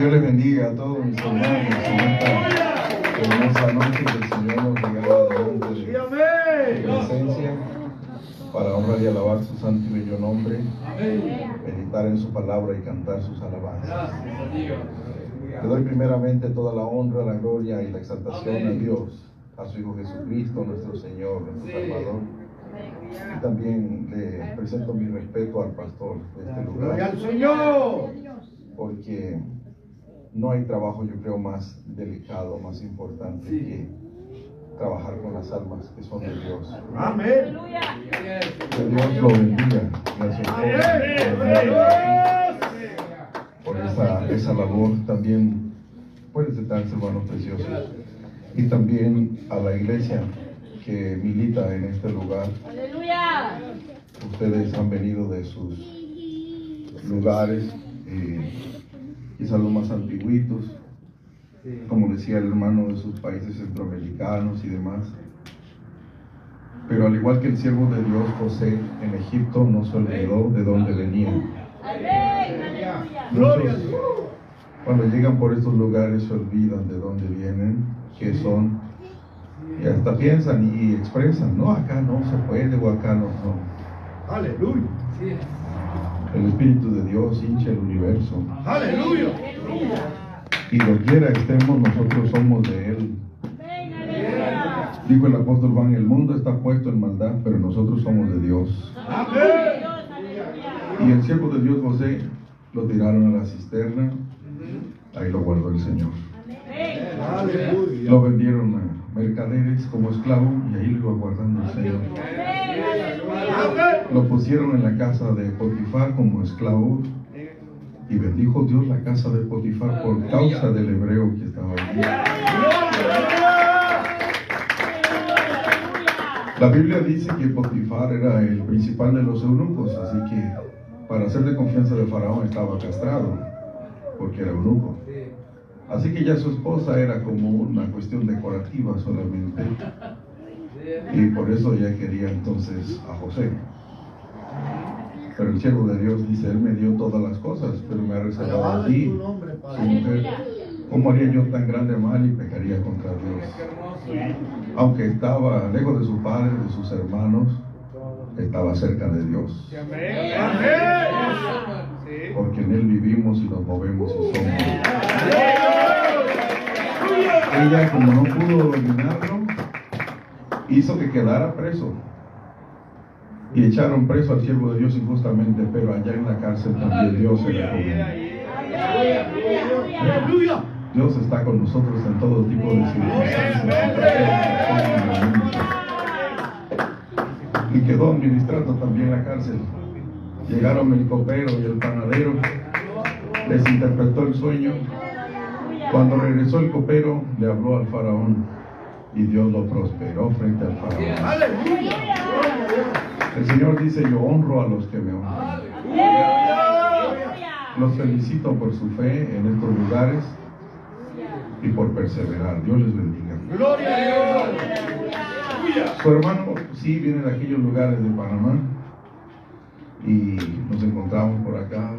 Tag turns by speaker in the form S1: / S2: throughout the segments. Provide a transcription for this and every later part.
S1: Dios les bendiga a todos mis hermanos en esta hermosa noche que el Señor nos regala delante de su presencia para honrar y alabar su santo y bello nombre, meditar en su palabra y cantar sus alabanzas. Le doy primeramente toda la honra, la gloria y la exaltación a Dios, a su Hijo Jesucristo, nuestro Señor, nuestro Salvador. Y también le presento mi respeto al pastor de este lugar.
S2: ¡Gloria al Señor!
S1: Porque no hay trabajo, yo creo, más delicado, más importante que trabajar con las almas que son de Dios.
S2: Amén.
S1: Que Dios lo bendiga. Gracias por esa labor. También pueden sentarse, hermanos preciosos. Y también a la iglesia que milita en este lugar.
S3: ¡Aleluya!
S1: Ustedes han venido de sus lugares, quizás los más antiguitos, como decía el hermano, de sus países centroamericanos y demás. Pero al igual que el siervo de Dios José en Egipto, no se olvidó de dónde venía. Muchos, cuando llegan por estos lugares, se olvidan de dónde vienen, qué son, y hasta piensan y expresan: no, acá no se puede, o acá no.
S2: Aleluya.
S1: El Espíritu de Dios hincha el universo.
S2: Aleluya.
S1: Y doquiera estemos, nosotros somos de Él. Dijo el apóstol Juan: el mundo está puesto en maldad, pero nosotros somos de Dios.
S2: Amén.
S1: Y el siervo de Dios José lo tiraron a la cisterna, ahí lo guardó el Señor.
S2: Aleluya.
S1: Lo vendieron a mercaderes como esclavo, y ahí lo iba guardando el Señor. Lo pusieron en la casa de Potifar como esclavo, y bendijo Dios la casa de Potifar por causa del hebreo que estaba allí. La Biblia dice que Potifar era el principal de los eunucos, así que para ser de confianza de Faraón estaba castrado, porque era eunuco. Así que ya su esposa era como una cuestión decorativa solamente, y por eso ya quería entonces a José. Pero el siervo de Dios dice: Él me dio todas las cosas, pero me ha reservado a ti, su mujer. ¿Cómo haría yo tan grande mal y pecaría contra Dios? Aunque estaba lejos de su padre, de sus hermanos, estaba cerca de Dios. Porque en Él vivimos y nos movemos y somos. Ella, como no pudo dominarlo, hizo que quedara preso. Y echaron preso al siervo de Dios injustamente, pero allá en la cárcel también Dios era con él. Dios está con nosotros en todo tipo de circunstancias. Y quedó administrando también la cárcel. Llegaron el copero y el panadero, les interpretó el sueño. Cuando regresó el copero, le habló al faraón, y Dios lo prosperó frente al faraón. El Señor dice: yo honro a los que me honran. Los felicito por su fe en estos lugares y por perseverar. Dios les bendiga. Su hermano sí viene de aquellos lugares de Panamá, y nos encontramos por acá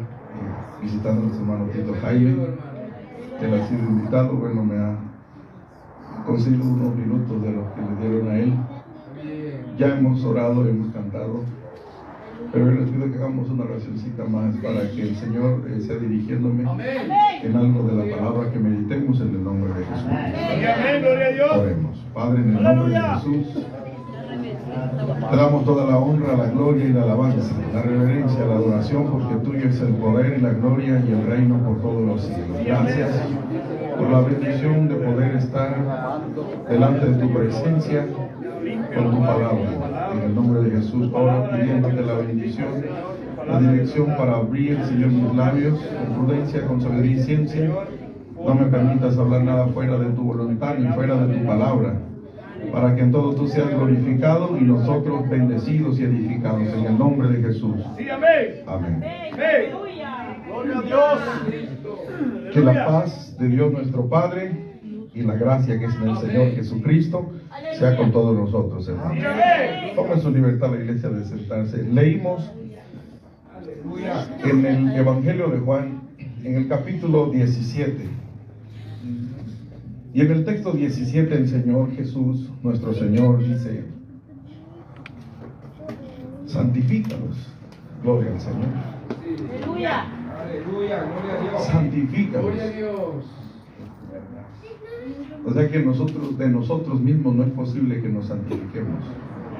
S1: visitando a nuestro hermano Tito Jaime. Él ha sido invitado, bueno, me ha concedido unos minutos de los que le dieron a él. Ya hemos orado, hemos cantado, pero les pido que hagamos una oracióncita más para que el Señor sea dirigiéndome en algo de la palabra, que meditemos en el nombre de Jesús. Oremos. Padre, en el nombre de Jesús, te damos toda la honra, la gloria y la alabanza, la reverencia, la adoración, porque tuyo es el poder y la gloria y el reino por todos los siglos. Gracias por la bendición de poder estar delante de tu presencia con tu palabra. En el nombre de Jesús, oro pidiéndote la bendición, la dirección para abrir, Señor, mis labios con prudencia, con sabiduría y ciencia. No me permitas hablar nada fuera de tu voluntad ni fuera de tu palabra, para que en todo tú seas glorificado y nosotros bendecidos y edificados, en el nombre de Jesús. Amén.
S2: Gloria a Dios.
S1: Que la paz de Dios nuestro Padre y la gracia que es en el Señor Jesucristo sea con todos nosotros, hermanos. Toma su libertad la iglesia de sentarse. Leímos en el Evangelio de Juan en el capítulo 17. Y en el texto 17 el Señor Jesús, nuestro Señor, dice: santifícalos. Gloria al Señor.
S2: Aleluya.
S3: Aleluya, gloria a Dios.
S1: Santifícalos.
S3: Gloria a Dios.
S1: O sea que de nosotros mismos no es posible que nos santifiquemos.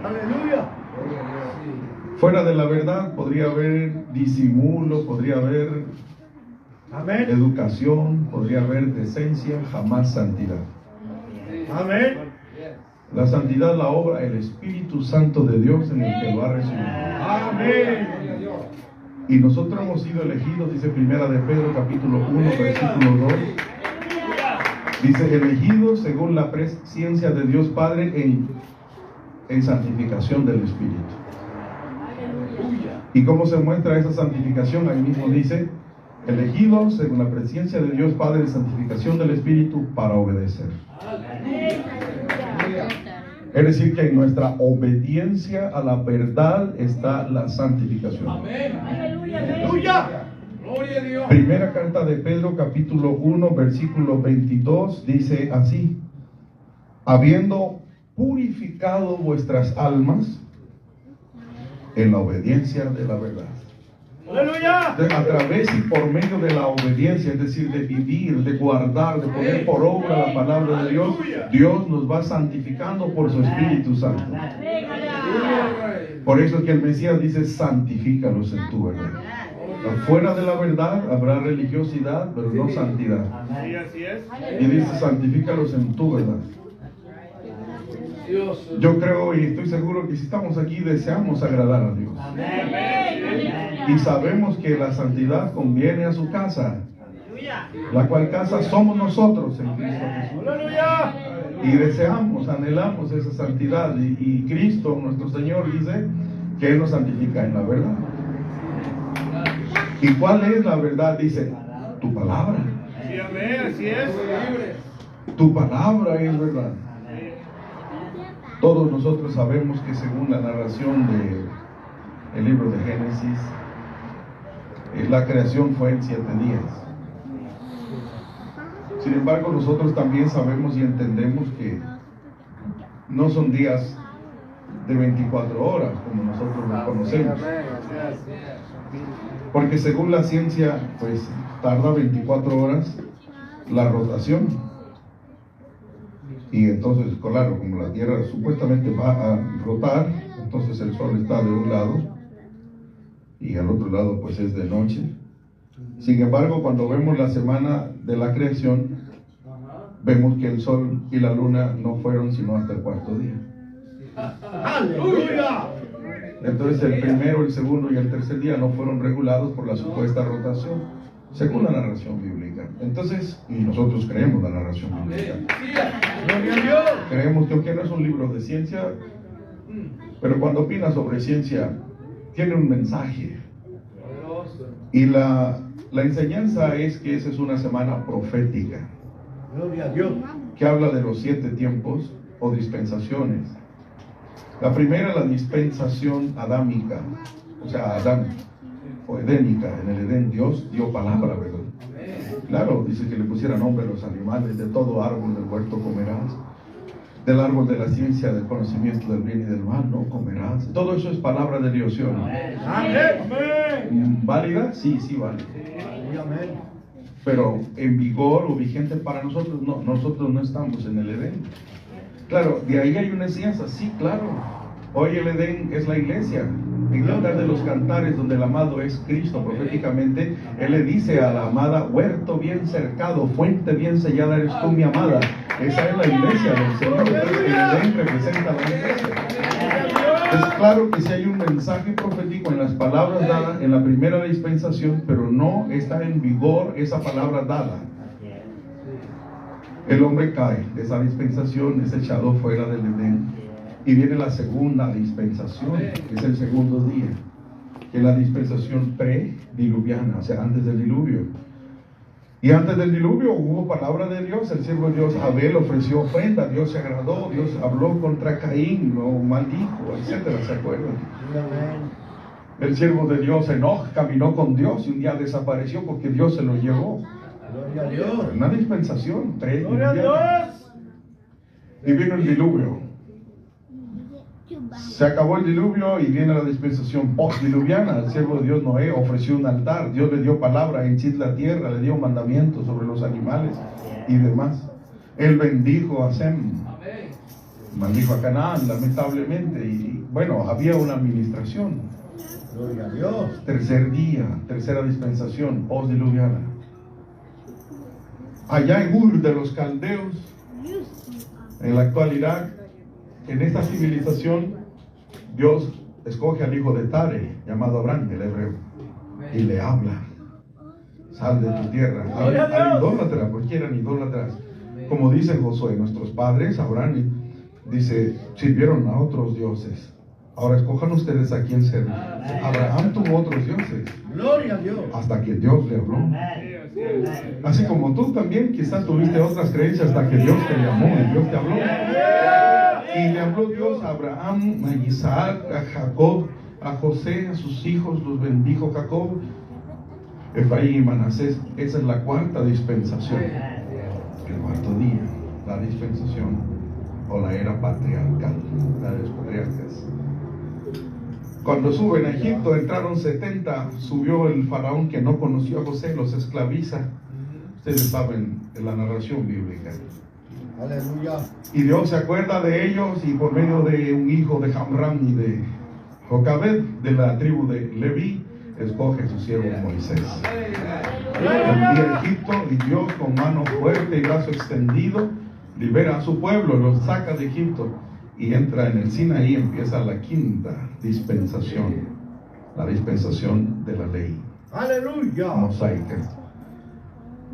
S2: Aleluya.
S3: Gloria a Dios, sí.
S1: Fuera de la verdad podría haber disimulo, podría haber
S2: Amén.
S1: educación, podría haber decencia, jamás santidad.
S2: Amén.
S1: La santidad la obra el Espíritu Santo de Dios en el que lo ha recibido.
S2: Amén.
S3: Gloria a Dios.
S1: Y nosotros hemos sido elegidos, dice Primera de Pedro capítulo 1 versículo 2. Dice: elegidos según la presciencia de Dios Padre en santificación del Espíritu. ¿Y cómo se muestra esa santificación? Ahí mismo dice: elegidos según la presciencia de Dios Padre en santificación del Espíritu para obedecer. Es decir, que en nuestra obediencia a la verdad está la santificación.
S3: Amén.
S2: Aleluya.
S3: Gloria a Dios.
S1: Primera carta de Pedro capítulo 1 versículo 22 dice así: habiendo purificado vuestras almas en la obediencia de la verdad.
S2: Aleluya.
S1: A través y por medio de la obediencia, es decir, de vivir, de guardar, de poner por obra la palabra de Dios, Dios nos va santificando por su Espíritu Santo. Por eso es que el Mesías dice: santifícalos en tu verdad. Fuera de la verdad habrá religiosidad, pero no santidad.
S2: Sí, así es.
S1: Y dice: santifícalos en tu verdad.
S3: Dios.
S1: Yo creo y estoy seguro que si estamos aquí deseamos agradar a Dios. Y sabemos que la santidad conviene a su casa, la cual casa somos nosotros en Cristo Jesús.
S2: Aleluya.
S1: Y deseamos, anhelamos esa santidad. Y Cristo, nuestro Señor, dice que Él nos santifica en la verdad. ¿Y cuál es la verdad? Dice: tu palabra.
S2: Sí, amén. Así es.
S1: Tu palabra es verdad. Todos nosotros sabemos que según la narración del libro de Génesis, la creación fue en 7 días. Sin embargo, nosotros también sabemos y entendemos que no son días de 24 horas como nosotros los conocemos. Porque según la ciencia, pues tarda 24 horas la rotación. Y entonces, claro, como la Tierra supuestamente va a rotar, entonces el Sol está de un lado y al otro lado pues es de noche. Sin embargo, cuando vemos la semana de la creación, vemos que el Sol y la Luna no fueron sino hasta el 4.º día.
S2: Aleluya.
S1: Entonces el primero, el segundo y el tercer día no fueron regulados por la supuesta rotación, según la narración bíblica. Entonces, y nosotros creemos la narración bíblica.
S2: Gloria a Dios.
S1: Creemos que aunque no es un libro de ciencia, pero cuando opina sobre ciencia, tiene un mensaje. Y la enseñanza es que esa es una semana profética,
S2: Gloria a Dios.
S1: que habla de los 7 tiempos o dispensaciones. La primera, la dispensación adámica, o sea, Adán, o edénica. En el Edén Dios dio palabra, ¿verdad? Claro, dice que le pusiera nombre a los animales: de todo árbol del huerto comerás, del árbol de la ciencia del conocimiento del bien y del mal no comerás. Todo eso es palabra de Dios, ¿sí o no?
S2: Amén.
S1: ¿Válida? Sí, sí vale.
S2: Amén.
S1: Pero en vigor o vigente para nosotros no estamos en el Edén. Claro, de ahí hay una enseñanza, sí, claro. Hoy el Edén es la iglesia. En Cantar de los Cantares, donde el amado es Cristo, proféticamente, Él le dice a la amada: huerto bien cercado, fuente bien sellada eres tú, mi amada. Esa es la iglesia del Señor. Entonces, el Edén representa a la iglesia. Es claro que sí hay un mensaje profético en las palabras dadas en la primera dispensación, pero no está en vigor esa palabra dada. El hombre cae de esa dispensación, es echado fuera del Edén. Y viene la segunda dispensación, que es el segundo día, que es la dispensación prediluviana, o sea, antes del diluvio. Y antes del diluvio hubo palabra de Dios. El siervo de Dios Abel ofreció ofrenda, Dios se agradó, Dios habló contra Caín, lo maldijo, etcétera, ¿se acuerdan? El siervo de Dios, Enoch, caminó con Dios y un día desapareció porque Dios se lo llevó.
S2: Gloria a Dios.
S1: Una dispensación.
S2: Gloria a Dios.
S1: Y vino el diluvio. Se acabó el diluvio y viene la dispensación post-diluviana. El siervo de Dios Noé ofreció un altar. Dios le dio palabra, henchid la tierra, le dio mandamientos sobre los animales y demás. Él bendijo a Sem, maldijo a Canaán, lamentablemente. Y bueno, había una administración.
S2: Gloria a Dios.
S1: Tercer día, tercera dispensación post-diluviana. Allá en Ur de los Caldeos, en la actual Irak, en esta civilización, Dios escoge al hijo de Tare, llamado Abraham, el hebreo, y le habla: sal de tu tierra. Al idólatra, porque eran idólatras. Como dice Josué, nuestros padres, Abraham, dice, sirvieron a otros dioses. Ahora escojan ustedes a quién servir. Abraham tuvo otros dioses.
S2: Gloria a Dios.
S1: Hasta que Dios le habló. Así como tú también quizás tuviste otras creencias hasta que Dios te llamó y Dios te habló. Y le habló Dios a Abraham, a Isaac, a Jacob, a José, a sus hijos, los bendijo Jacob, Efraín y Manasés. Esa es la cuarta dispensación. El cuarto día, la dispensación o la era patriarcal, la de los patriarcas. Cuando suben a Egipto, entraron 70, subió el faraón que no conoció a José, los esclaviza. Ustedes saben de la narración bíblica.
S2: Aleluya.
S1: Y Dios se acuerda de ellos y por medio de un hijo de Amram y de Jocabed, de la tribu de Leví, escoge su siervo Moisés. Envía a Egipto y Dios con mano fuerte y brazo extendido libera a su pueblo, los saca de Egipto. Y entra en el Sinaí, empieza la quinta dispensación, la dispensación de la ley.
S2: Aleluya.
S1: Mosaica.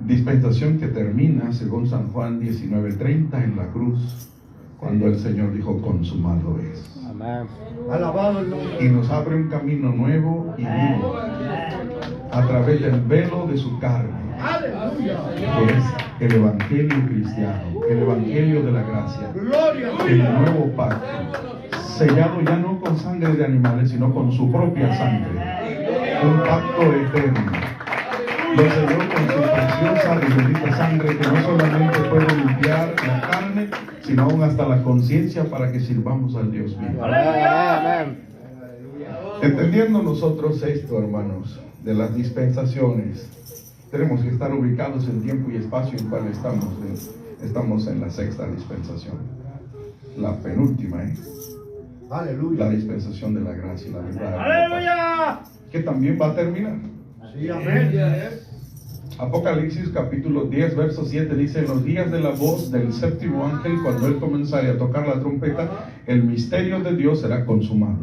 S1: Dispensación que termina, según San Juan 19:30, en la cruz, cuando el Señor dijo: consumado es.
S4: Amén.
S2: Alabado el nombre.
S1: Y nos abre un camino nuevo y vivo a través del velo de su carne,
S2: Aleluya.
S1: que es el Evangelio cristiano, el Evangelio de la gracia,
S2: Gloria a
S1: el
S2: Dios.
S1: nuevo pacto, sellado ya no con sangre de animales, sino con su propia sangre, un pacto eterno. Lo selló con su preciosa y bendita sangre, que no solamente puede limpiar la carne, sino aún hasta la conciencia, para que sirvamos al Dios vivo.
S4: Amén.
S1: Entendiendo nosotros esto, hermanos, de las dispensaciones, tenemos que estar ubicados en tiempo y espacio en cual estamos en la sexta dispensación, la penúltima, la
S2: Aleluya.
S1: dispensación de la gracia y la verdad,
S2: Aleluya.
S1: que también va a terminar.
S2: Sí, amén.
S1: Apocalipsis capítulo 10 verso 7 dice: en los días de la voz del séptimo ángel, cuando él comenzare a tocar la trompeta, el misterio de Dios será consumado.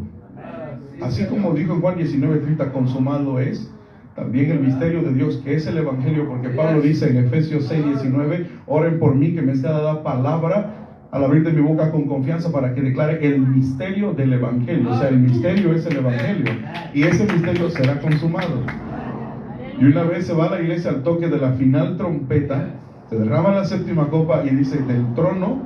S1: Así como dijo en Juan 19:30, consumado es, también el misterio de Dios, que es el Evangelio, porque Pablo dice en Efesios 6:19, oren por mí, que me sea dada palabra al abrir de mi boca con confianza para que declare el misterio del Evangelio. O sea, el misterio es el Evangelio, y ese misterio será consumado. Y una vez se va a la iglesia al toque de la final trompeta, se derrama la séptima copa y dice: del trono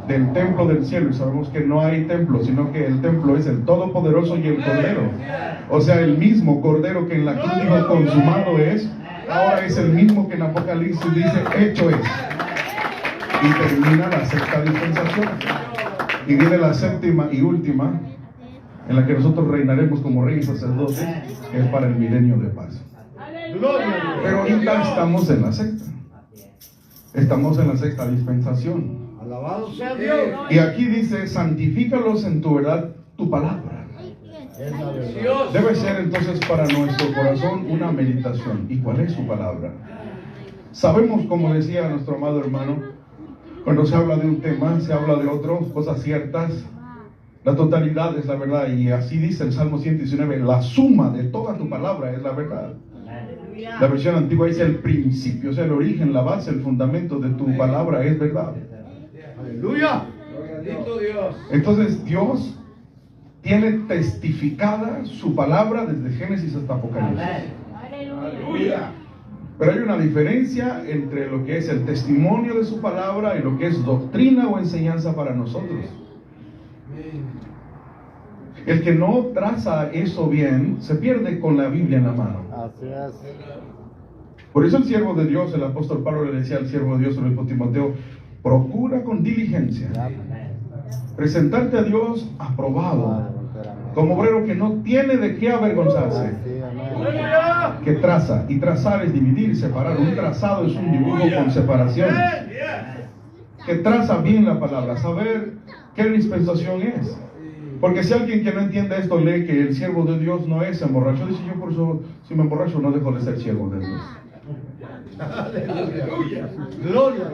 S1: del templo del cielo. Y sabemos que no hay templo, sino que el templo es el Todopoderoso y el Cordero. O sea, el mismo Cordero que en la cruz dijo consumado es, ahora es el mismo que en Apocalipsis dice hecho es. Y termina la sexta dispensación. Y viene la séptima y última, en la que nosotros reinaremos como reyes y sacerdotes, que es para el milenio de paz.
S2: Gloria a Dios.
S1: Pero ahorita estamos en la sexta. Estamos en la sexta dispensación.
S2: Alabado sea Dios.
S1: Y aquí dice: santifícalos en tu verdad, tu palabra.
S2: Es la verdad.
S1: Debe ser entonces para nuestro corazón una meditación. ¿Y cuál es su palabra? Sabemos, como decía nuestro amado hermano, cuando se habla de un tema, se habla de otro, cosas ciertas. La totalidad es la verdad. Y así dice el Salmo 119, la suma de toda tu palabra es la verdad. La versión antigua dice el principio, o sea, el origen, la base, el fundamento de tu palabra es verdad.
S2: Aleluya.
S3: Bendito Dios.
S1: Entonces Dios tiene testificada su palabra desde Génesis hasta Apocalipsis.
S3: Aleluya.
S1: Pero hay una diferencia entre lo que es el testimonio de su palabra y lo que es doctrina o enseñanza para nosotros. El que no traza eso bien, se pierde con la Biblia en la mano.
S4: Así es.
S1: Por eso el siervo de Dios, el apóstol Pablo le decía al siervo de Dios, el obispo Timoteo, procura con diligencia presentarte a Dios aprobado, como obrero que no tiene de qué avergonzarse, que traza, y trazar es dividir y separar. Un trazado es un dibujo con separaciones, que traza bien la palabra, saber qué dispensación es. Porque si alguien que no entiende esto lee que el siervo de Dios no es emborracho, dice: yo por eso, si me emborracho, no dejo de ser siervo de Dios.
S2: Aleluya. Gloria.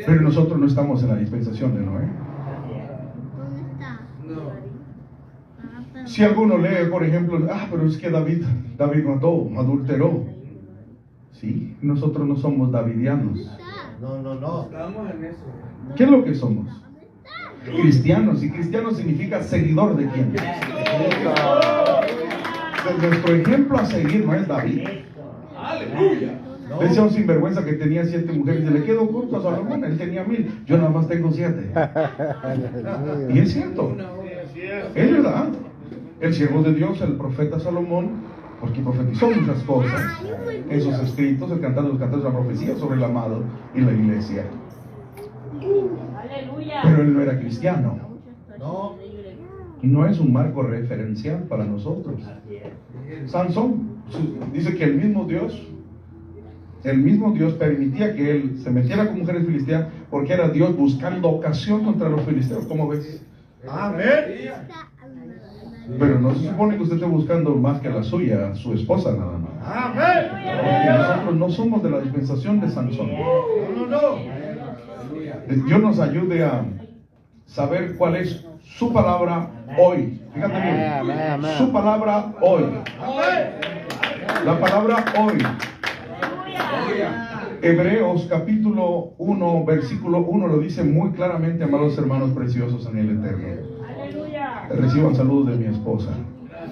S1: Pero nosotros no estamos en la dispensación de Noé. Si alguno lee, por ejemplo, pero es que David mató, adulteró. Sí, nosotros no somos davidianos.
S2: No.
S3: Estamos en eso.
S1: ¿Qué es lo que somos? Cristianos. Y cristiano significa seguidor de quién. Nuestro ejemplo a seguir no es David.
S3: Aleluya.
S1: Decía un sinvergüenza que tenía 7 mujeres y le quedó corto a Salomón. Él tenía 1000, yo nada más tengo 7. Y es cierto, es verdad. El siervo de Dios, el profeta Salomón, porque profetizó muchas cosas en sus escritos, el cantante de los cantantes, la profecía sobre el amado y la iglesia. Pero él no era cristiano.
S2: No.
S1: No es un marco referencial para nosotros. Sansón dice que el mismo Dios permitía que él se metiera con mujeres filisteas porque era Dios buscando ocasión contra los filisteos. ¿Cómo ves?
S2: Amén.
S1: Pero no se supone que usted esté buscando más que la suya, su esposa nada más.
S2: Amén.
S1: Porque nosotros no somos de la dispensación de Sansón.
S2: No.
S1: Dios nos ayude a saber cuál es su palabra hoy. Fíjate bien, su palabra hoy. La palabra hoy. Hebreos capítulo 1, versículo 1 lo dice muy claramente, amados hermanos preciosos en el Eterno. Reciban saludos de mi esposa.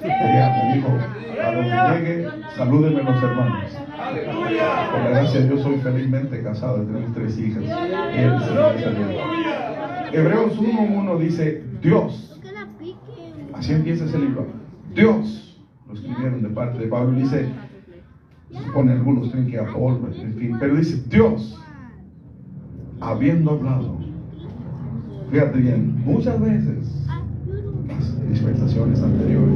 S1: Ella me dijo: a donde llegue, salúdenme los hermanos. Por la gracia de Dios soy felizmente casado, tenemos 3 hijas. Hebreos 1:1 dice: Dios. Así empieza ese libro. Dios. Lo escribieron de parte de Pablo. Dice, pone algunos creen que Apolo, en fin, pero dice: Dios, habiendo hablado, fíjate bien, muchas veces, las dispensaciones anteriores,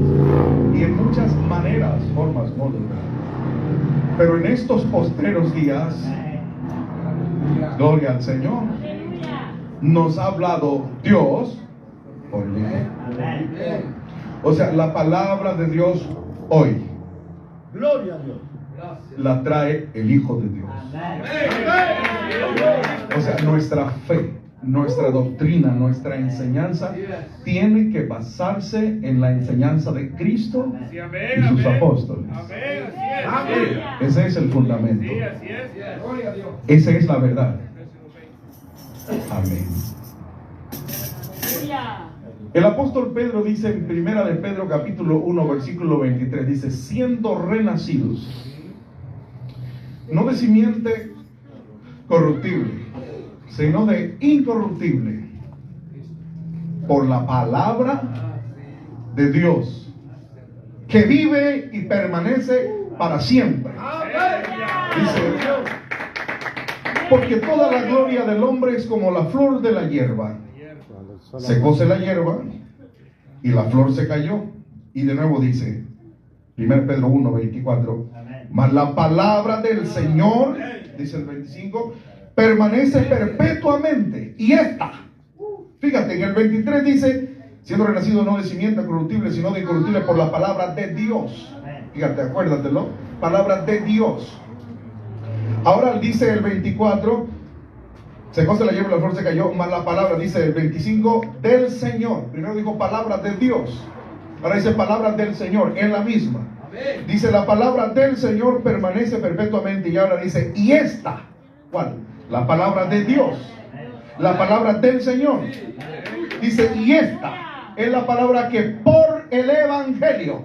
S1: y en muchas maneras, formas, modos, pero en estos postreros días, gloria al Señor, nos ha hablado Dios por el Hijo. O sea, la palabra de Dios hoy,
S2: Gloria a Dios.
S1: la trae el Hijo de Dios. O sea, nuestra fe, nuestra doctrina, nuestra enseñanza tiene que basarse en la enseñanza de Cristo y sus apóstoles. Ese es el fundamento. Esa es la verdad. Amén. El apóstol Pedro dice en primera de Pedro capítulo 1 versículo 23, dice: siendo renacidos, no de simiente corruptible, sino de incorruptible, por la palabra de Dios, que vive y permanece para siempre. Dice: porque toda la gloria del hombre es como la flor de la hierba. Secóse la hierba y la flor se cayó. Y de nuevo dice 1 Pedro 1:24, mas la palabra del Señor, dice el 25, permanece perpetuamente. Y esta, fíjate, en el 23 dice: siendo renacido no de simiente corruptible, sino de incorruptible por la palabra de Dios. Fíjate, acuérdatelo, palabra de Dios. Ahora dice el 24, secóse la hierba y la flor se cayó, mas la palabra, dice el 25, del Señor. Primero dijo palabra de Dios, ahora dice palabra del Señor, es la misma. Dice: la palabra del Señor permanece perpetuamente. Y ahora dice: y esta, ¿cuál? La palabra de Dios, la palabra del Señor. Dice: y esta es la palabra que por el Evangelio.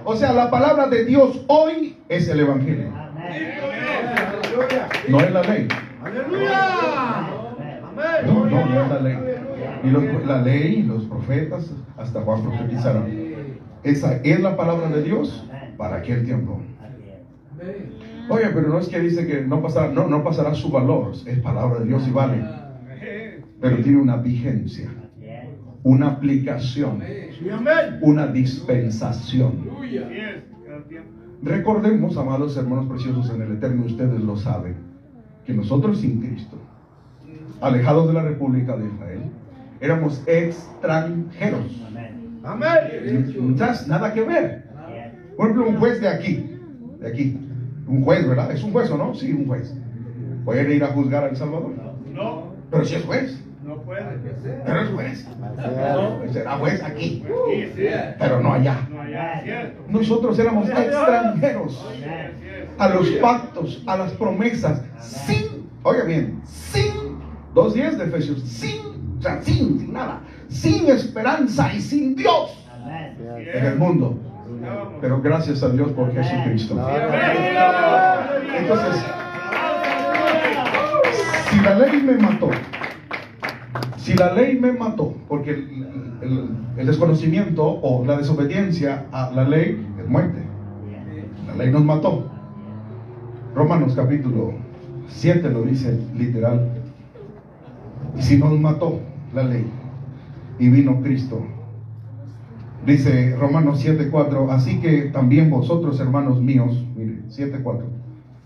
S1: O sea, la palabra de Dios hoy es el Evangelio. No es la ley.
S2: Aleluya.
S1: No es la ley. Y la ley y los profetas, hasta Juan profetizaron. Esa es la palabra de Dios para aquel tiempo. Oye, pero no es que dice que no pasará, no pasará su valor. Es palabra de Dios y vale. Pero tiene una vigencia, una aplicación,
S2: Sí, amén.
S1: una dispensación.
S3: Aleluya.
S1: Recordemos, amados hermanos preciosos en el Eterno, ustedes lo saben, que nosotros sin Cristo, alejados de la República de Israel, éramos extranjeros.
S2: Amén.
S1: Nada que ver. Por ejemplo, un juez de aquí, un juez, ¿verdad? Es un juez, ¿o no? Sí, un juez. ¿Puede ir a juzgar a El Salvador?
S2: No,
S1: Pero si es juez,
S2: no puede.
S1: pero es juez. Será juez aquí,
S2: Sí, sí.
S1: pero no allá.
S2: No, allá, cierto.
S1: Nosotros éramos extranjeros a los pactos, a las promesas, oiga bien, sin, 2:10 de Efesios, sin nada, sin esperanza y sin Dios en el mundo. Pero gracias a Dios por Jesucristo. Entonces, si la ley me mató, porque el desconocimiento o la desobediencia a la ley es muerte. La ley nos mató. Romanos capítulo 7 lo dice literal. Y si nos mató la ley y vino Cristo, dice Romanos 7:4, así que también vosotros, hermanos míos, mire, 7:4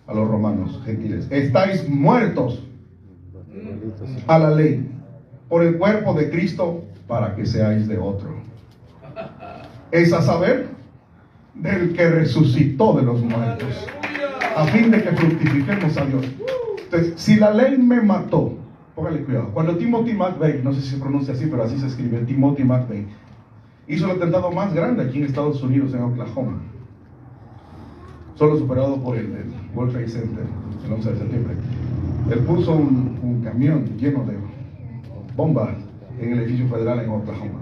S1: a los romanos gentiles, estáis muertos a la ley por el cuerpo de Cristo para que seáis de otro. Es a saber, del que resucitó de los muertos, a fin de que fructifiquemos a Dios. Entonces, si la ley me mató, póngale cuidado. Cuando Timothy McVeigh, no sé si se pronuncia así, pero así se escribe, Timothy McVeigh, hizo el atentado más grande aquí en Estados Unidos, en Oklahoma, solo superado por el World Trade Center, el 11 de septiembre. Él puso un camión lleno de bombas en el edificio federal en Oklahoma.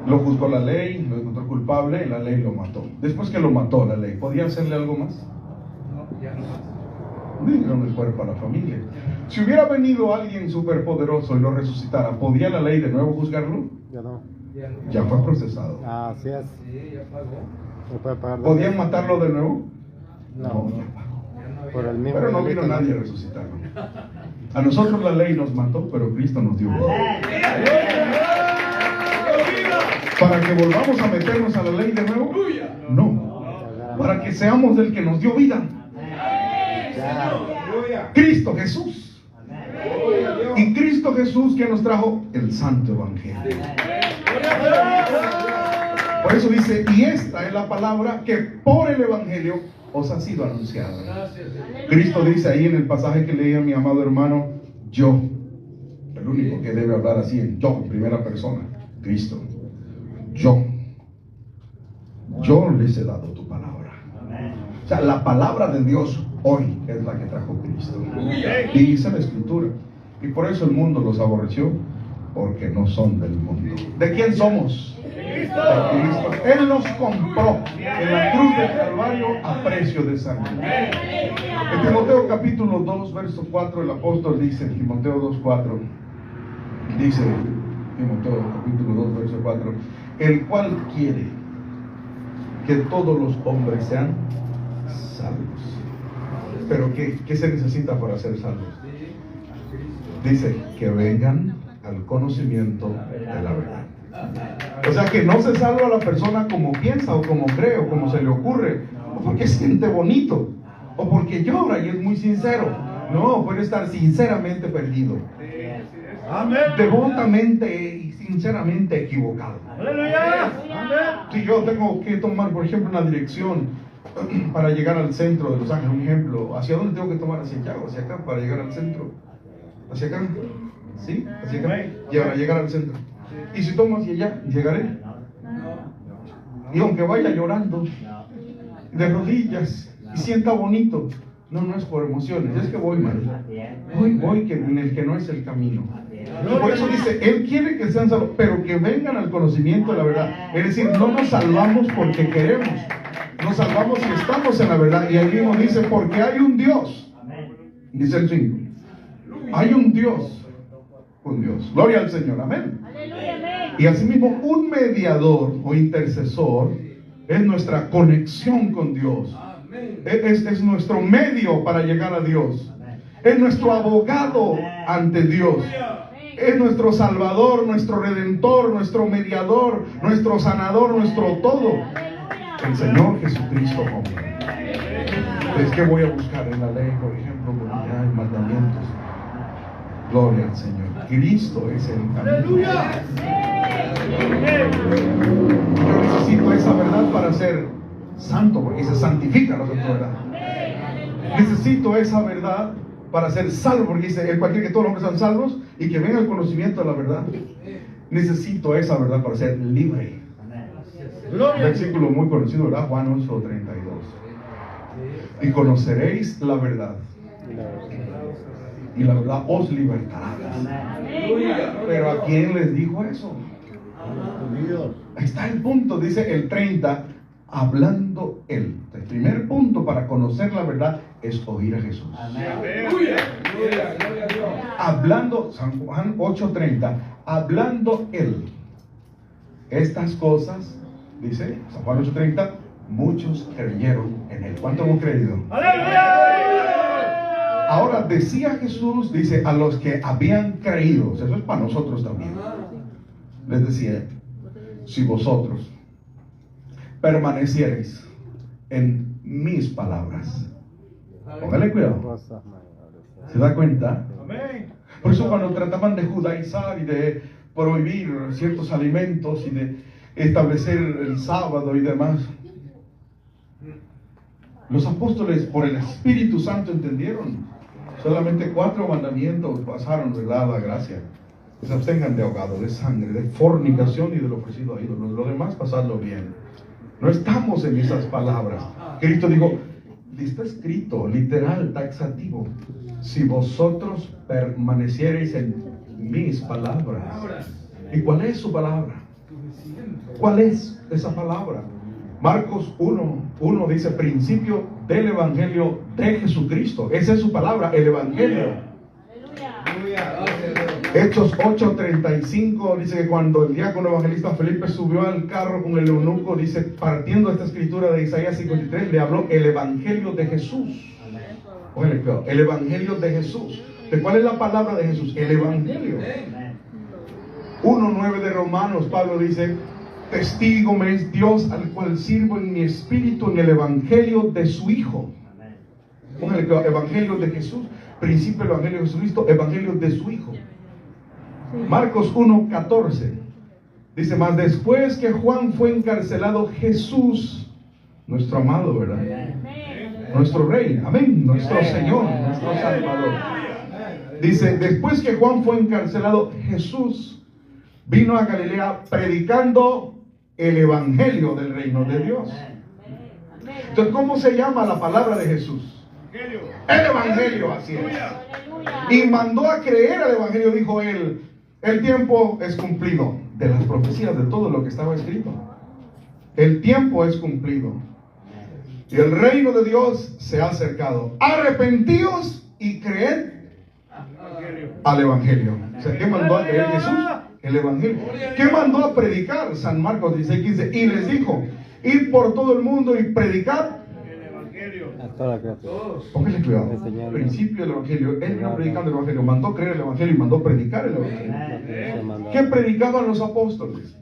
S1: Lo juzgó la ley, lo encontró culpable y la ley lo mató. Después que lo mató la ley, ¿podía hacerle algo más?
S3: No, ya no más.
S1: Le dieron el cuerpo a la familia. Si hubiera venido alguien superpoderoso y lo resucitara, ¿podía la ley de nuevo juzgarlo?
S4: Ya no.
S3: Ya no.
S1: Ya fue procesado.
S4: Así es.
S3: Sí, ya pagó.
S4: No puede pagar.
S1: ¿Podían matarlo de nuevo?
S4: No.
S1: ya pagó.
S3: Ya no había.
S4: Por el mismo
S1: Pero no
S4: delito,
S1: vino nadie a resucitarlo. A nosotros la ley nos mató, pero Cristo nos dio vida. ¿Para que volvamos a meternos a la ley de nuevo?
S3: Aleluya.
S1: No. Para que seamos del que nos dio vida.
S2: Aleluya.
S1: Cristo Jesús. Y Cristo Jesús que nos trajo el Santo Evangelio. Por eso dice, y esta es la palabra que por el Evangelio os ha sido anunciada.
S3: Gracias, Señor.
S1: Cristo dice ahí en el pasaje que leía mi amado hermano, yo, el único que debe hablar así en yo, en primera persona, Cristo, yo les he dado tu palabra. O sea, la palabra de Dios hoy es la que trajo Cristo. Y dice la Escritura. Y por eso el mundo los aborreció, porque no son del mundo. ¿De quién somos? De Cristo. Él nos compró en la cruz del Calvario a precio de sangre. En Timoteo capítulo 2, verso 4, el apóstol dice, Timoteo 2:4, dice Timoteo capítulo 2, verso 4, el cual quiere que todos los hombres sean salvos. Pero ¿qué se necesita para ser salvos? Dice que vengan al conocimiento de la verdad. O sea que no se salva a la persona como piensa o como cree o como se le ocurre, o porque siente bonito, o porque llora y es muy sincero. No, puede estar sinceramente perdido,
S2: Amén.
S1: devotamente y sinceramente equivocado.
S2: Aleluya. Amén.
S1: Si yo tengo que tomar, por ejemplo, una dirección para llegar al centro de Los Ángeles, un ejemplo, ¿hacia dónde tengo que tomar? ¿Hacia allá o hacia acá para llegar al centro? ¿Hacia acá? ¿Sí? ¿Hacia acá? Y para llegar al centro. Y si tomo hacia allá, ¿llegaré? Y aunque vaya llorando, de rodillas, y sienta bonito, no es por emociones, es que voy mal. Voy que en el que no es el camino. Y por eso dice, Él quiere que sean salvos, pero que vengan al conocimiento de la verdad. Es decir, no nos salvamos porque queremos, nos salvamos si estamos en la verdad. Y ahí mismo dice, porque hay un Dios. Dice el 5. Hay un Dios. Un Dios. Gloria al Señor. Amén.
S5: Aleluya, amén.
S1: Y asimismo, un mediador o intercesor es nuestra conexión con Dios. Es nuestro medio para llegar a Dios. Es nuestro abogado ante Dios. Es nuestro salvador, nuestro redentor, nuestro mediador, nuestro sanador, nuestro todo. El Señor Jesucristo, hombre. Es que voy a buscar en la ley, por ejemplo, porque ya hay mandamientos. Gloria al Señor. Cristo es el camino. Yo necesito esa verdad para ser santo, porque se santifica la verdad. Necesito esa verdad para ser salvo, porque dice, el cualquier que todos los hombres sean salvos y que venga el conocimiento de la verdad. Necesito esa verdad para ser libre. Versículo muy conocido, ¿verdad? Juan 8:32. Y conoceréis la verdad, y la verdad os libertará. Pero ¿a quién les dijo eso? Ahí está el punto, dice el 30, hablando Él. El primer punto para conocer la verdad es oír a Jesús. Hablando, San Juan 8:30, hablando Él. Estas cosas, dice San Juan 8:30, muchos creyeron en Él. ¿Cuánto hemos creído? Ahora decía Jesús, dice, a los que habían creído, eso es para nosotros también. Les decía, si vosotros permaneciereis en mis palabras. Póngale cuidado. ¿Se da cuenta? Por eso cuando trataban de judaizar y de prohibir ciertos alimentos y de establecer el sábado y demás, los apóstoles por el Espíritu Santo entendieron. Solamente 4 mandamientos pasaron, ¿verdad? La gracia. Que se abstengan de ahogado, de sangre, de fornicación y de lo ofrecido a ídolos. Lo demás, pasadlo bien. No estamos en esas palabras. Cristo dijo, está escrito, literal, taxativo. Si vosotros permaneciereis en mis palabras. ¿Y cuál es su palabra? ¿Cuál es esa palabra? Marcos 1:1 dice principio del Evangelio de Jesucristo. Esa es su palabra, el Evangelio. Hechos 8:35 dice que cuando el diácono evangelista Felipe subió al carro con el eunuco, dice, partiendo esta escritura de Isaías 53, le habló el Evangelio de Jesús. El Evangelio de Jesús. ¿De cuál es la palabra de Jesús? El Evangelio. 1:9 de Romanos, Pablo dice, testigo me es Dios al cual sirvo en mi espíritu en el Evangelio de su Hijo. Evangelio de Jesús, principio del Evangelio de Jesucristo, Evangelio de su Hijo. Marcos 1:14 dice, mas después que Juan fue encarcelado, Jesús, nuestro amado, ¿verdad? Nuestro Rey, amén, nuestro Señor, nuestro Salvador. Dice, después que Juan fue encarcelado, Jesús vino a Galilea predicando el Evangelio del reino de Dios. Entonces, ¿cómo se llama la palabra de Jesús? El Evangelio, así es. Y mandó a creer al Evangelio, dijo él, el tiempo es cumplido. De las profecías, de todo lo que estaba escrito. El tiempo es cumplido. Y el reino de Dios se ha acercado. Arrepentíos y creed al Evangelio. O sea, ¿qué mandó a creer Jesús? El Evangelio. ¿Qué mandó a predicar? San Marcos 16:15. Y les dijo, id por todo el mundo y predicad
S4: a toda la criatura.
S1: Póngale cuidado. Principio del Evangelio. Él vino predicando el Evangelio. Mandó creer el Evangelio y mandó predicar el Evangelio. ¿Qué predicaban los apóstoles?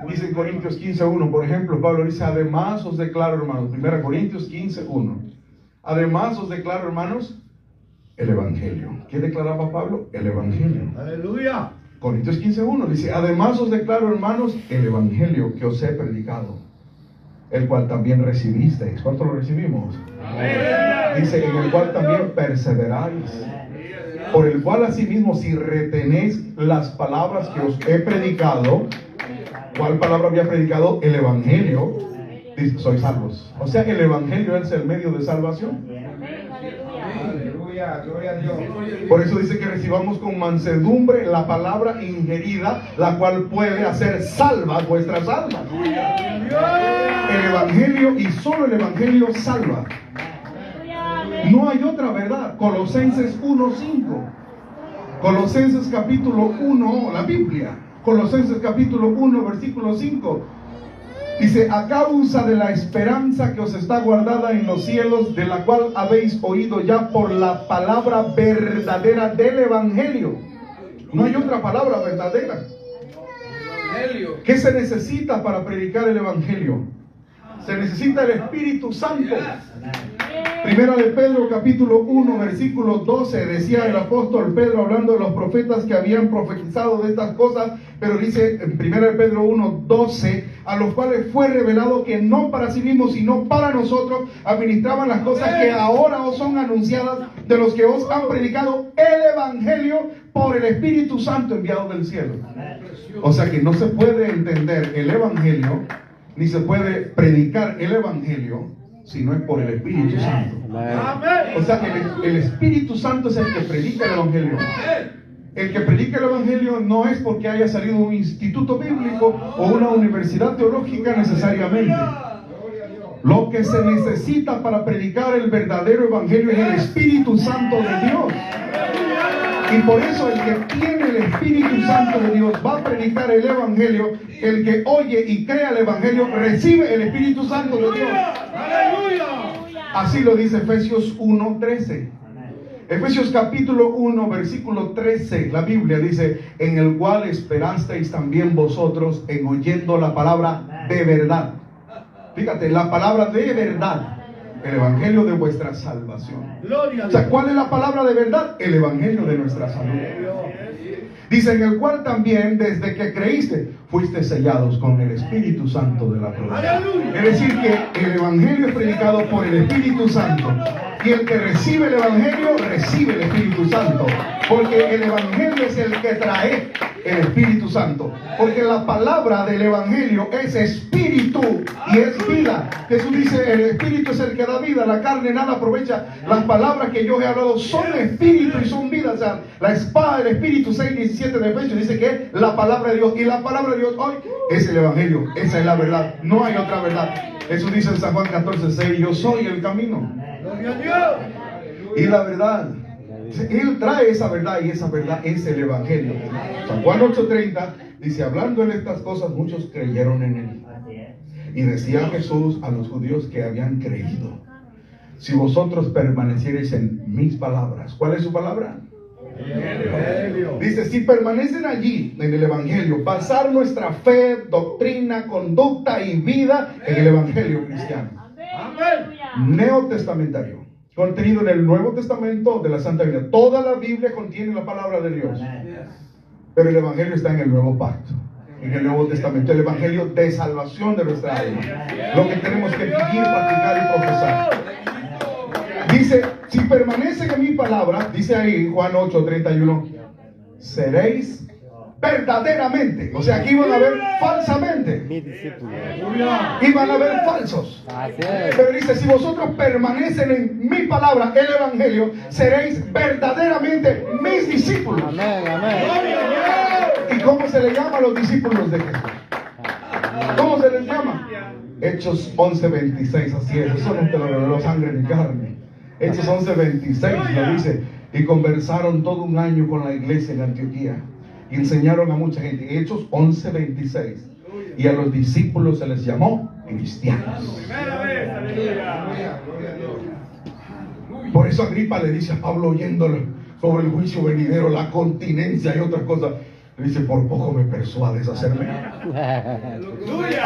S1: Dice en Corintios 15:1, por ejemplo, Pablo dice, además os declaro, hermanos, 1 Corintios 15:1, además os declaro, hermanos, el Evangelio. ¿Qué declaraba Pablo? El Evangelio.
S2: Aleluya.
S1: Corintios 15:1 dice, además os declaro, hermanos, el Evangelio que os he predicado, el cual también recibisteis. ¿Cuánto lo recibimos? Dice, en el cual también perseveráis, por el cual asimismo si retenéis las palabras que os he predicado. ¿Cuál palabra había predicado? El Evangelio. Dice, sois salvos. O sea, el Evangelio es el medio de salvación.
S2: Aleluya, gloria a Dios.
S1: Por eso dice que recibamos con mansedumbre la palabra ingerida, la cual puede hacer salvas vuestras almas. El Evangelio y solo el Evangelio salva. No hay otra verdad. Colosenses 1:5. Colosenses capítulo 1, la Biblia. Colosenses capítulo 1, versículo 5. Dice, a causa de la esperanza que os está guardada en los cielos, de la cual habéis oído ya por la palabra verdadera del Evangelio. No hay otra palabra verdadera. ¿Qué se necesita para predicar el Evangelio? Se necesita el Espíritu Santo. Primera de Pedro capítulo 1 versículo 12, decía el apóstol Pedro hablando de los profetas que habían profetizado de estas cosas, pero dice en Primera de Pedro 1, 12, a los cuales fue revelado que no para sí mismos sino para nosotros administraban las cosas que ahora os son anunciadas, de los que os han predicado el Evangelio por el Espíritu Santo enviado del cielo. O sea que no se puede entender el Evangelio ni se puede predicar el Evangelio si no es por el Espíritu Santo. O sea que el Espíritu Santo es el que predica el Evangelio. El que predica el Evangelio no es porque haya salido de un instituto bíblico o una universidad teológica necesariamente. Lo que se necesita para predicar el verdadero Evangelio es el Espíritu Santo de Dios. Y por eso el que tiene el Espíritu Santo de Dios va a predicar el Evangelio. El que oye y crea el Evangelio recibe el Espíritu Santo de Dios. Así lo dice Efesios 1:13. Efesios capítulo 1 versículo 13. La Biblia dice, en el cual esperasteis también vosotros en oyendo la palabra de verdad. Fíjate, la palabra de verdad. El Evangelio de vuestra salvación. O sea, ¿cuál es la palabra de verdad? El Evangelio de nuestra salud. Dice, en el cual también desde que creíste fuiste sellados con el Espíritu Santo de la promesa. Es decir que el Evangelio es predicado por el Espíritu Santo. Y el que recibe el Evangelio recibe el Espíritu Santo. Porque el Evangelio es el que trae el Espíritu Santo. Porque la palabra del Evangelio es espíritu y es vida. Jesús dice, el espíritu es el que da vida, la carne nada aprovecha. Las palabras que yo he hablado son espíritu y son vida. O sea, la espada del Espíritu 6:17 de Efesios dice que es la palabra de Dios. Y la palabra de Dios hoy es el Evangelio. Esa es la verdad. No hay otra verdad. Jesús dice en San Juan 14:6, yo soy el camino y la verdad. Él trae esa verdad y esa verdad es el Evangelio. San Juan 8:30 dice, hablando en estas cosas muchos creyeron en él. Y decía Jesús a los judíos que habían creído, si vosotros permaneciereis en mis palabras. ¿Cuál es su palabra? Dice, si permanecen allí en el Evangelio, basar nuestra fe, doctrina, conducta y vida en el Evangelio cristiano. Neotestamentario, contenido en el Nuevo Testamento de la Santa Biblia. Toda la Biblia contiene la palabra de Dios, pero el Evangelio está en el Nuevo Pacto, en el Nuevo Testamento, el Evangelio de salvación de nuestra alma, lo que tenemos que vivir, practicar y profesar. Dice, si permanecen en mi palabra, dice ahí Juan 8:31, seréis verdaderamente. O sea, aquí iban a ver falsamente, iban a ver falsos. Pero dice, si vosotros permanecen en mi palabra, el Evangelio, seréis verdaderamente mis discípulos. ¿Y cómo se le llama a los discípulos de Jesús? ¿Cómo se les llama? Hechos 11:26, así es. Eso no te lo reveló sangre ni carne. Hechos 11:26 lo dice, y conversaron todo un año con la iglesia en Antioquía y enseñaron a mucha gente. Hechos 11:26. Y a los discípulos se les llamó cristianos. Por eso Agripa le dice a Pablo, oyéndolo sobre el juicio venidero, la continencia y otras cosas, le dice, por poco me persuades a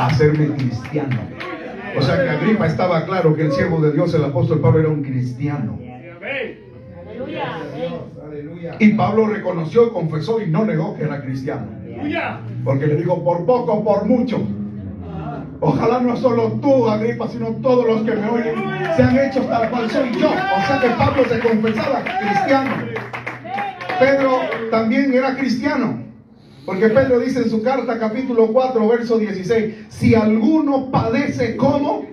S1: hacerme cristiano. O sea que Agripa estaba claro que el siervo de Dios, el apóstol Pablo, era un cristiano. Y Pablo reconoció, confesó y no negó que era cristiano. Porque le dijo, por poco, por mucho. Ojalá no solo tú, Agripa, sino todos los que me oyen sean hechos tal cual soy yo. O sea que Pablo se confesaba cristiano. Pedro también era cristiano. Porque Pedro dice en su carta, capítulo 4, verso 16, si alguno padece como,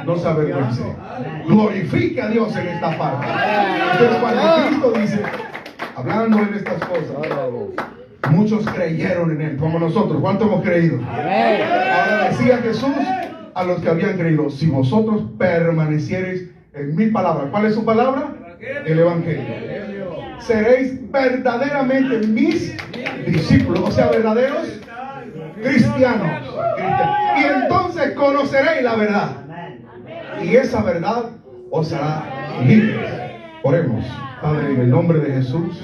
S1: no se avergüence, glorifique a Dios en esta parte. Entonces cuando Cristo dice, hablando de estas cosas, muchos creyeron en él, como nosotros. ¿Cuánto hemos creído? Ahora decía Jesús a los que habían creído, si vosotros permaneciereis en mi palabra. ¿Cuál es su palabra? El Evangelio. seréis verdaderamente mis discípulos, o sea, verdaderos cristianos. Y entonces conoceréis la verdad. Y esa verdad os hará libres. Oremos. Padre, en el nombre de Jesús.